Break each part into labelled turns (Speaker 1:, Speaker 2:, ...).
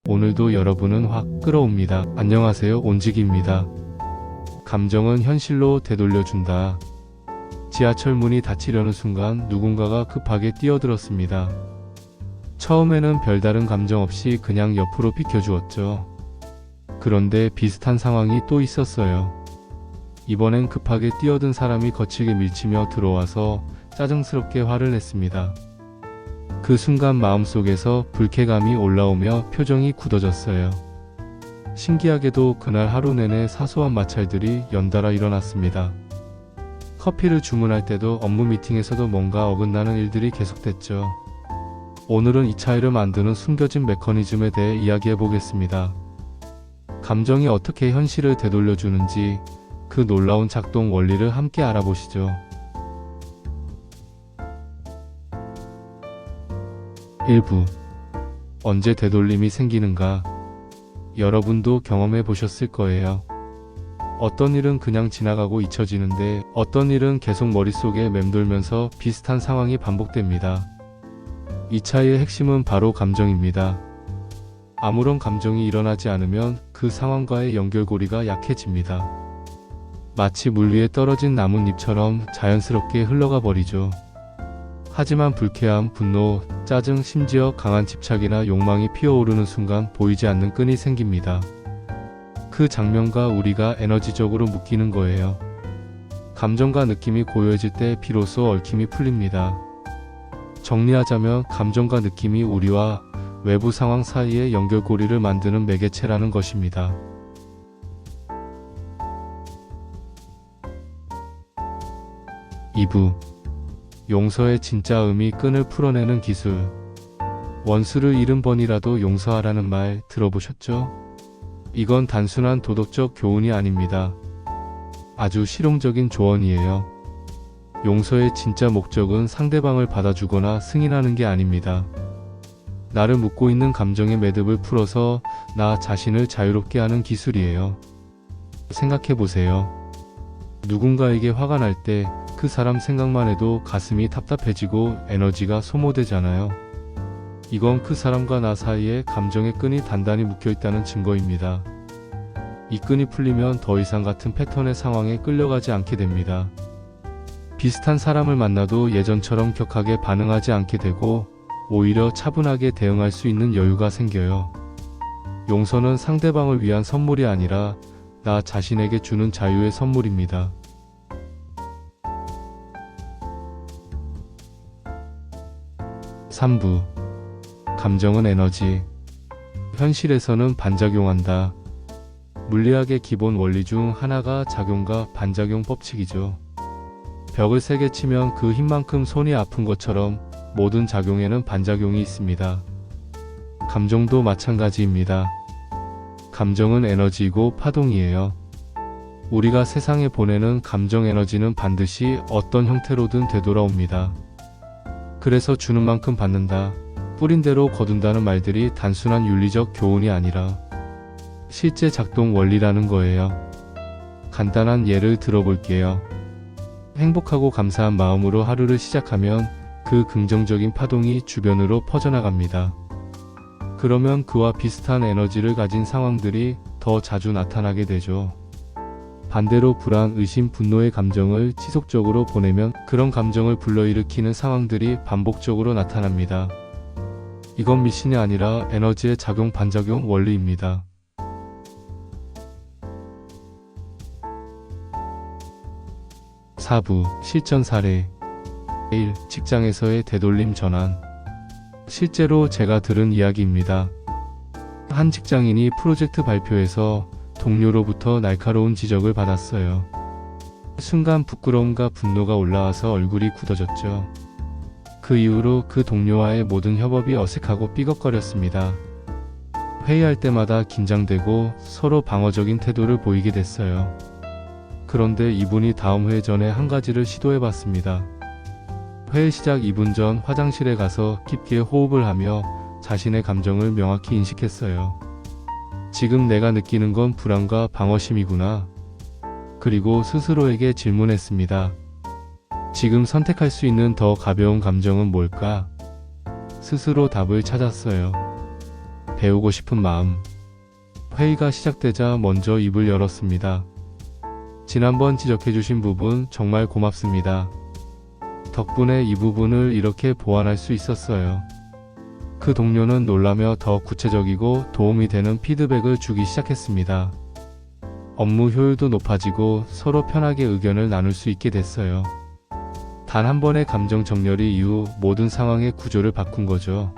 Speaker 1: 오늘도 여러분은 확 끌어옵니다. 안녕하세요, 온직입니다. 감정은 현실로 되돌려준다. 지하철 문이 닫히려는 순간 누군가가 급하게 뛰어들었습니다. 처음에는 별다른 감정 없이 그냥 옆으로 비켜주었죠. 그런데 비슷한 상황이 또 있었어요. 이번엔 급하게 뛰어든 사람이 거칠게 밀치며 들어와서 짜증스럽게 화를 냈습니다. 그 순간 마음속에서 불쾌감이 올라오며 표정이 굳어졌어요. 신기하게도 그날 하루 내내 사소한 마찰들이 연달아 일어났습니다. 커피를 주문할 때도 업무 미팅에서도 뭔가 어긋나는 일들이 계속됐죠. 오늘은 이 차이를 만드는 숨겨진 메커니즘에 대해 이야기해 보겠습니다. 감정이 어떻게 현실을 되돌려주는지 그 놀라운 작동 원리를 함께 알아보시죠. 1부. 언제 되돌림이 생기는가? 여러분도 경험해 보셨을 거예요. 어떤 일은 그냥 지나가고 잊혀지는데 어떤 일은 계속 머릿속에 맴돌면서 비슷한 상황이 반복됩니다. 이 차이의 핵심은 바로 감정입니다. 아무런 감정이 일어나지 않으면 그 상황과의 연결고리가 약해집니다. 마치 물 위에 떨어진 나뭇잎처럼 자연스럽게 흘러가 버리죠. 하지만 불쾌함, 분노, 짜증, 심지어 강한 집착이나 욕망이 피어오르는 순간 보이지 않는 끈이 생깁니다. 그 장면과 우리가 에너지적으로 묶이는 거예요. 감정과 느낌이 고요해질 때 비로소 얽힘이 풀립니다. 정리하자면 감정과 느낌이 우리와 외부 상황 사이의 연결고리를 만드는 매개체라는 것입니다. 2부. 용서의 진짜 의미, 끈을 풀어내는 기술. 원수를 70번이라도 용서하라는 말 들어보셨죠? 이건 단순한 도덕적 교훈이 아닙니다. 아주 실용적인 조언이에요. 용서의 진짜 목적은 상대방을 받아주거나 승인하는 게 아닙니다. 나를 묶고 있는 감정의 매듭을 풀어서 나 자신을 자유롭게 하는 기술이에요. 생각해보세요. 누군가에게 화가 날 때 그 사람 생각만 해도 가슴이 답답해지고 에너지가 소모되잖아요. 이건 그 사람과 나 사이에 감정의 끈이 단단히 묶여있다는 증거입니다. 이 끈이 풀리면 더 이상 같은 패턴의 상황에 끌려가지 않게 됩니다. 비슷한 사람을 만나도 예전처럼 격하게 반응하지 않게 되고 오히려 차분하게 대응할 수 있는 여유가 생겨요. 용서는 상대방을 위한 선물이 아니라 나 자신에게 주는 자유의 선물입니다. 3부. 감정은 에너지. 현실에서는 반작용한다. 물리학의 기본 원리 중 하나가 작용과 반작용 법칙이죠. 벽을 세게 치면 그 힘만큼 손이 아픈 것처럼 모든 작용에는 반작용이 있습니다. 감정도 마찬가지입니다. 감정은 에너지이고 파동이에요. 우리가 세상에 보내는 감정 에너지는 반드시 어떤 형태로든 되돌아옵니다. 그래서 주는 만큼 받는다, 뿌린 대로 거둔다는 말들이 단순한 윤리적 교훈이 아니라 실제 작동 원리라는 거예요. 간단한 예를 들어볼게요. 행복하고 감사한 마음으로 하루를 시작하면 그 긍정적인 파동이 주변으로 퍼져나갑니다. 그러면 그와 비슷한 에너지를 가진 상황들이 더 자주 나타나게 되죠. 반대로 불안, 의심, 분노의 감정을 지속적으로 보내면 그런 감정을 불러일으키는 상황들이 반복적으로 나타납니다. 이건 미신이 아니라 에너지의 작용 반작용 원리입니다. 4부. 실전 사례. 1. 직장에서의 되돌림 전환. 실제로 제가 들은 이야기입니다. 한 직장인이 프로젝트 발표에서 동료로부터 날카로운 지적을 받았어요. 순간 부끄러움과 분노가 올라와서 얼굴이 굳어졌죠. 그 이후로 그 동료와의 모든 협업이 어색하고 삐걱거렸습니다. 회의할 때마다 긴장되고 서로 방어적인 태도를 보이게 됐어요. 그런데 이분이 다음 회의 전에 한 가지를 시도해봤습니다. 회의 시작 2분 전 화장실에 가서 깊게 호흡을 하며 자신의 감정을 명확히 인식했어요. 지금 내가 느끼는 건 불안과 방어심이구나. 그리고 스스로에게 질문했습니다. 지금 선택할 수 있는 더 가벼운 감정은 뭘까? 스스로 답을 찾았어요. 배우고 싶은 마음. 회의가 시작되자 먼저 입을 열었습니다. 지난번 지적해주신 부분 정말 고맙습니다. 덕분에 이 부분을 이렇게 보완할 수 있었어요. 그 동료는 놀라며 더 구체적이고 도움이 되는 피드백을 주기 시작했습니다. 업무 효율도 높아지고 서로 편하게 의견을 나눌 수 있게 됐어요. 단 한 번의 감정 정렬이 이후 모든 상황의 구조를 바꾼 거죠.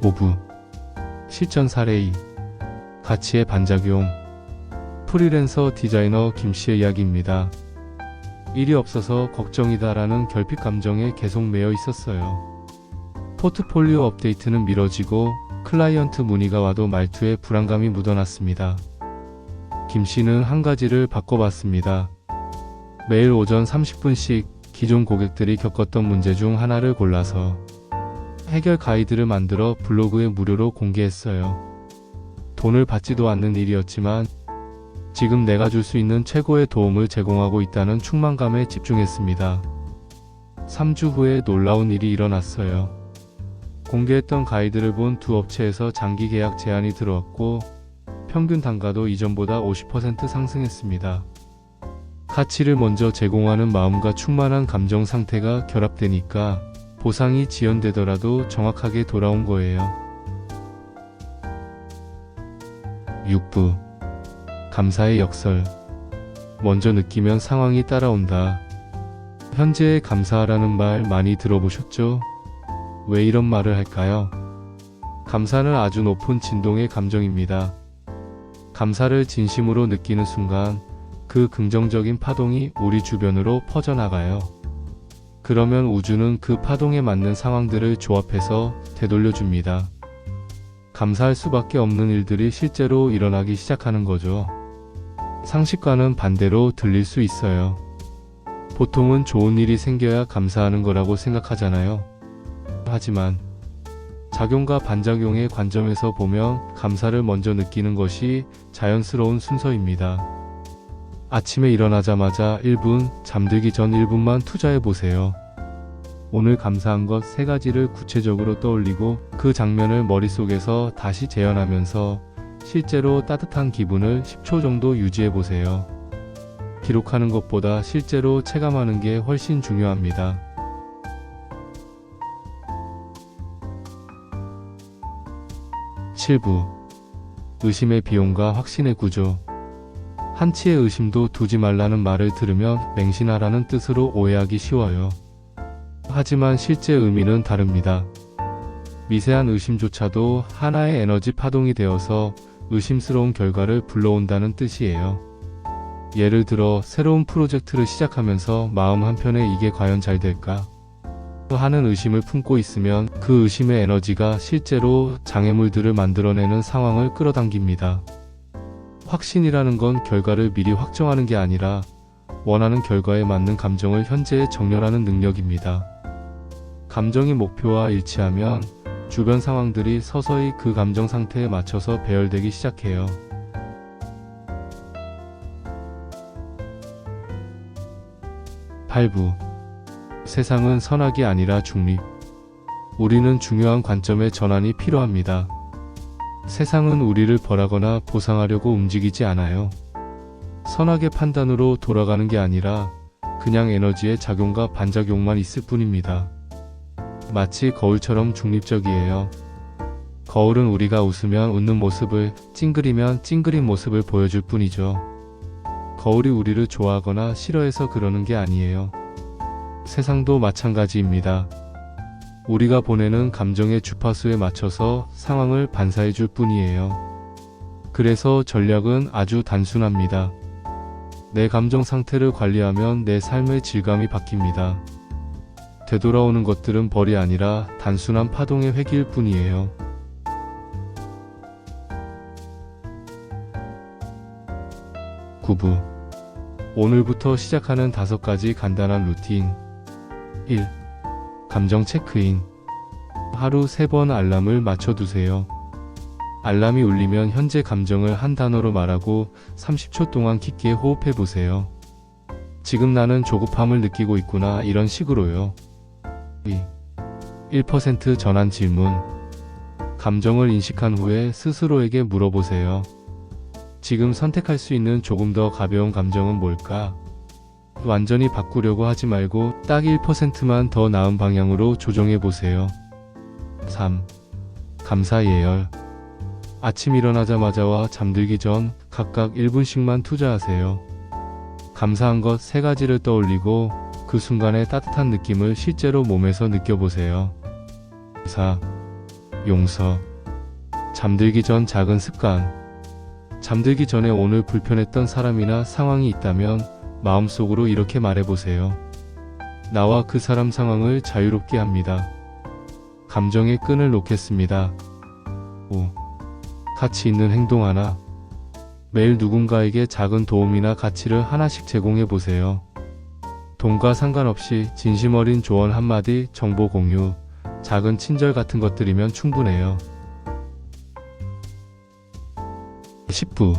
Speaker 1: 5부 실전 사례 2 가치의 반작용. 프리랜서 디자이너 김씨의 이야기입니다. 일이 없어서 걱정이다라는 결핍 감정에 계속 매여 있었어요. 포트폴리오 업데이트는 미뤄지고 클라이언트 문의가 와도 말투에 불안감이 묻어났습니다. 김씨는 한 가지를 바꿔봤습니다. 매일 오전 30분씩 기존 고객들이 겪었던 문제 중 하나를 골라서 해결 가이드를 만들어 블로그에 무료로 공개했어요. 돈을 받지도 않는 일이었지만 지금 내가 줄 수 있는 최고의 도움을 제공하고 있다는 충만감에 집중했습니다. 3주 후에 놀라운 일이 일어났어요. 공개했던 가이드를 본 두 업체에서 장기 계약 제안이 들어왔고 평균 단가도 이전보다 50% 상승했습니다. 가치를 먼저 제공하는 마음과 충만한 감정 상태가 결합되니까 보상이 지연되더라도 정확하게 돌아온 거예요. 6부 감사의 역설. 먼저 느끼면 상황이 따라온다. 현재에 감사하라는 말 많이 들어보셨죠? 왜 이런 말을 할까요? 감사는 아주 높은 진동의 감정입니다. 감사를 진심으로 느끼는 순간 그 긍정적인 파동이 우리 주변으로 퍼져나가요. 그러면 우주는 그 파동에 맞는 상황들을 조합해서 되돌려줍니다. 감사할 수밖에 없는 일들이 실제로 일어나기 시작하는 거죠. 상식과는 반대로 들릴 수 있어요. 보통은 좋은 일이 생겨야 감사하는 거라고 생각하잖아요. 하지만 작용과 반작용의 관점에서 보면 감사를 먼저 느끼는 것이 자연스러운 순서입니다. 아침에 일어나자마자 1분, 잠들기 전 1분만 투자해 보세요. 오늘 감사한 것 3가지를 구체적으로 떠올리고 그 장면을 머릿속에서 다시 재현하면서 실제로 따뜻한 기분을 10초 정도 유지해 보세요. 기록하는 것보다 실제로 체감하는 게 훨씬 중요합니다. (7부) 의심의 비용과 확신의 구조. 한치의 의심도 두지 말라는 말을 들으면 맹신하라는 뜻으로 오해하기 쉬워요. 하지만 실제 의미는 다릅니다. 미세한 의심조차도 하나의 에너지 파동이 되어서 의심스러운 결과를 불러온다는 뜻이에요. 예를 들어 새로운 프로젝트를 시작하면서 마음 한편에 이게 과연 잘 될까? 하는 의심을 품고 있으면 그 의심의 에너지가 실제로 장애물들을 만들어내는 상황을 끌어당깁니다. 확신이라는 건 결과를 미리 확정하는 게 아니라 원하는 결과에 맞는 감정을 현재에 정렬하는 능력입니다. 감정이 목표와 일치하면 주변 상황들이 서서히 그 감정 상태에 맞춰서 배열되기 시작해요. 8부 세상은 선악이 아니라 중립. 우리는 중요한 관점의 전환이 필요합니다. 세상은 우리를 벌하거나 보상하려고 움직이지 않아요. 선악의 판단으로 돌아가는 게 아니라 그냥 에너지의 작용과 반작용만 있을 뿐입니다. 마치 거울처럼 중립적이에요. 거울은 우리가 웃으면 웃는 모습을, 찡그리면 찡그린 모습을 보여줄 뿐이죠. 거울이 우리를 좋아하거나 싫어해서 그러는 게 아니에요. 세상도 마찬가지입니다. 우리가 보내는 감정의 주파수에 맞춰서 상황을 반사해 줄 뿐이에요. 그래서 전략은 아주 단순합니다. 내 감정 상태를 관리하면 내 삶의 질감이 바뀝니다. 되돌아오는 것들은 벌이 아니라 단순한 파동의 회귀일 뿐이에요. (9부) 오늘부터 시작하는 5가지 간단한 루틴. 1. 감정 체크인. 하루 3번 알람을 맞춰두세요. 알람이 울리면 현재 감정을 한 단어로 말하고 30초 동안 깊게 호흡해보세요. 지금 나는 조급함을 느끼고 있구나, 이런 식으로요. 2. 1% 전환 질문. 감정을 인식한 후에 스스로에게 물어보세요. 지금 선택할 수 있는 조금 더 가벼운 감정은 뭘까? 완전히 바꾸려고 하지 말고 딱 1%만 더 나은 방향으로 조정해 보세요. 3. 감사 예열. 아침 일어나자마자와 잠들기 전 각각 1분씩만 투자하세요. 감사한 것 3가지를 떠올리고 그 순간의 따뜻한 느낌을 실제로 몸에서 느껴보세요. 4. 용서. 잠들기 전 작은 습관. 잠들기 전에 오늘 불편했던 사람이나 상황이 있다면 마음속으로 이렇게 말해보세요. 나와 그 사람 상황을 자유롭게 합니다. 감정의 끈을 놓겠습니다. 5. 가치 있는 행동 하나. 매일 누군가에게 작은 도움이나 가치를 하나씩 제공해 보세요. 돈과 상관없이 진심 어린 조언 한마디, 정보 공유, 작은 친절 같은 것들이면 충분해요. 10부.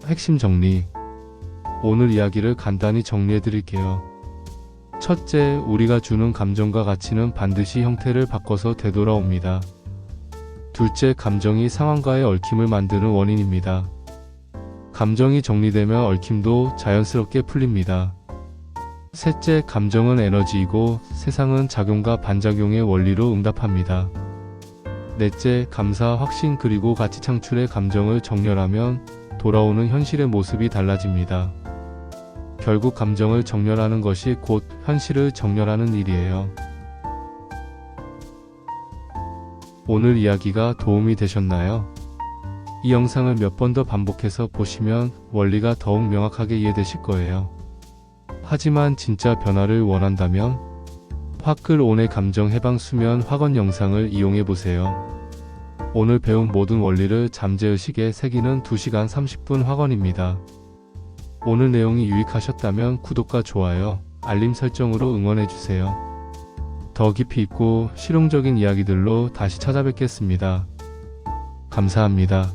Speaker 1: 핵심 정리. 오늘 이야기를 간단히 정리해 드릴게요. 첫째, 우리가 주는 감정과 가치는 반드시 형태를 바꿔서 되돌아옵니다. 둘째, 감정이 상황과의 얽힘을 만드는 원인입니다. 감정이 정리되면 얽힘도 자연스럽게 풀립니다. 셋째, 감정은 에너지이고 세상은 작용과 반작용의 원리로 응답합니다. 넷째, 감사, 확신 그리고 가치 창출의 감정을 정렬하면 돌아오는 현실의 모습이 달라집니다. 결국 감정을 정렬하는 것이 곧 현실을 정렬하는 일이에요. 오늘 이야기가 도움이 되셨나요? 이 영상을 몇 번 더 반복해서 보시면 원리가 더욱 명확하게 이해되실 거예요. 하지만 진짜 변화를 원한다면 화끌 온의 감정 해방 수면 확언 영상을 이용해 보세요. 오늘 배운 모든 원리를 잠재의식에 새기는 2시간 30분 확언입니다. 오늘 내용이 유익하셨다면 구독과 좋아요, 알림 설정으로 응원해주세요. 더 깊이 있고 실용적인 이야기들로 다시 찾아뵙겠습니다. 감사합니다.